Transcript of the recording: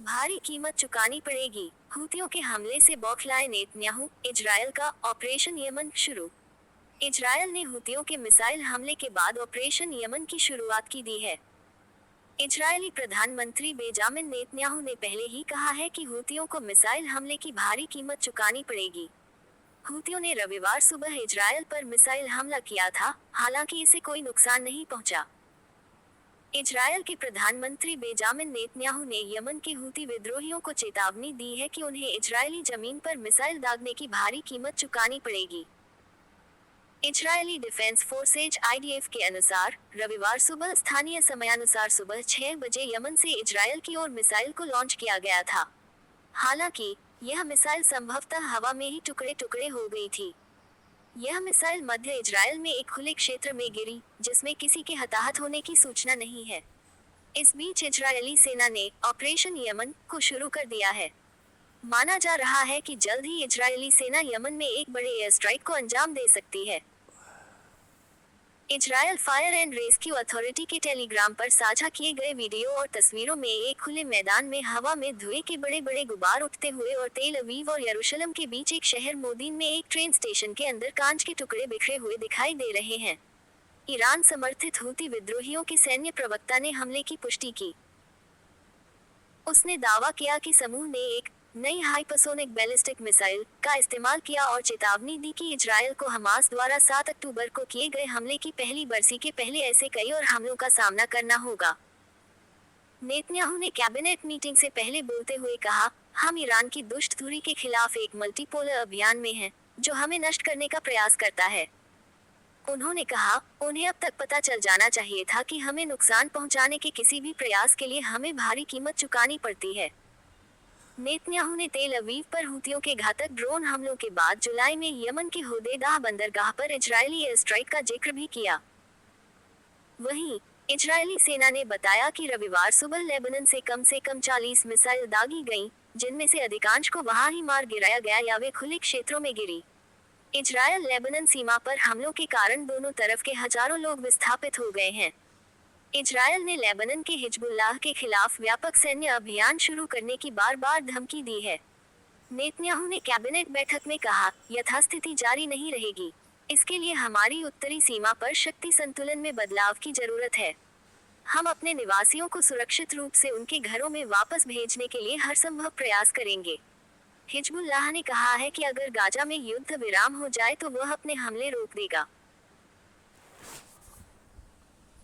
भारी कीमत चुकानी पड़ेगी। हूतियों के हमले से बौखलाए नेतन्याहू, इजरायल का ऑपरेशन यमन शुरू। इजरायल ने हूतियों के मिसाइल हमले के बाद ऑपरेशन यमन की शुरुआत की दी है। इजरायली प्रधानमंत्री बेंजामिन नेतन्याहू ने पहले ही कहा है कि हूतियों को मिसाइल हमले की भारी कीमत चुकानी पड़ेगी। हूतियों ने रविवार सुबह इजरायल पर मिसाइल हमला किया था, हालांकि इसे कोई नुकसान नहीं पहुंचा। इजरायल के प्रधानमंत्री बेंजामिन नेतन्याहू ने यमन के हूती विद्रोहियों को चेतावनी दी है कि उन्हें इजरायली जमीन पर मिसाइल दागने की भारी कीमत चुकानी पड़ेगी। इजरायली डिफेंस फोर्सेज (IDF) के अनुसार रविवार सुबह स्थानीय समयानुसार सुबह 6 बजे यमन से इजरायल की ओर मिसाइल को लॉन्च किया गया था। हालांकि यह मिसाइल संभवतः हवा में ही टुकड़े टुकड़े हो गई थी। यह मिसाइल मध्य इजरायल में एक खुले क्षेत्र में गिरी, जिसमें किसी के हताहत होने की सूचना नहीं है। इस बीच इजरायली सेना ने ऑपरेशन यमन को शुरू कर दिया है। माना जा रहा है कि जल्द ही इजरायली सेना यमन में एक बड़े एयर स्ट्राइक को अंजाम दे सकती है। Israel fire and rescue authority के टेलीग्राम पर साझा किए गए वीडियो और तस्वीरों में एक खुले मैदान में हवा में धुएं के बड़े बड़े गुबार उठते हुए और तेल अवीव और यरूशलेम के बीच एक शहर मोदीन में एक ट्रेन स्टेशन के अंदर कांच के टुकड़े बिखरे हुए दिखाई दे रहे हैं। ईरान समर्थित हूती विद्रोहियों के सैन्य प्रवक्ता ने हमले की पुष्टि की। उसने दावा किया कि समूह ने एक नई हाइपरसोनिक बैलिस्टिक मिसाइल का इस्तेमाल किया और चेतावनी दी कि इजरायल को हमास द्वारा 7 अक्टूबर को किए गए हमले की पहली बरसी के पहले ऐसे कई और हमलों का सामना करना होगा। नेतन्याहू ने कैबिनेट मीटिंग से पहले बोलते हुए कहा, हम ईरान की दुष्टधुरी के खिलाफ एक मल्टीपोलर अभियान में हैं, जो हमें नष्ट करने का प्रयास करता है। उन्होंने कहा, उन्हें अब तक पता चल जाना चाहिए था कि हमें नुकसान पहुंचाने के किसी भी प्रयास के लिए हमें भारी कीमत चुकानी पड़ती है। नेतन्याहू ने तेल अवीव पर हूतियों के घातक ड्रोन हमलों के बाद जुलाई में यमन के होदेयदा बंदरगाह पर इजरायली एयर स्ट्राइक का जिक्र भी किया। वहीं इजरायली सेना ने बताया कि रविवार सुबह लेबनान से कम 40 मिसाइल दागी गईं, जिनमें से अधिकांश को वहां ही मार गिराया गया या वे खुले क्षेत्रों में गिरी। इजरायल लेबनान सीमा पर हमलों के कारण दोनों तरफ के हजारों लोग विस्थापित हो गए हैं। इजरायल ने लेबनान के हिजबुल्लाह के खिलाफ व्यापक सैन्य अभियान शुरू करने की बार-बार धमकी दी है। नेतन्याहू ने कैबिनेट बैठक में कहा, यथास्थिति जारी नहीं रहेगी। इसके लिए हमारी उत्तरी सीमा पर शक्ति संतुलन में बदलाव की जरूरत है। हम अपने निवासियों को सुरक्षित रूप से उनके घरों में वापस भेजने के लिए हर संभव प्रयास करेंगे। हिजबुल्लाह ने कहा है कि अगर गाजा में युद्ध विराम हो जाए तो वह अपने हमले रोक देगा।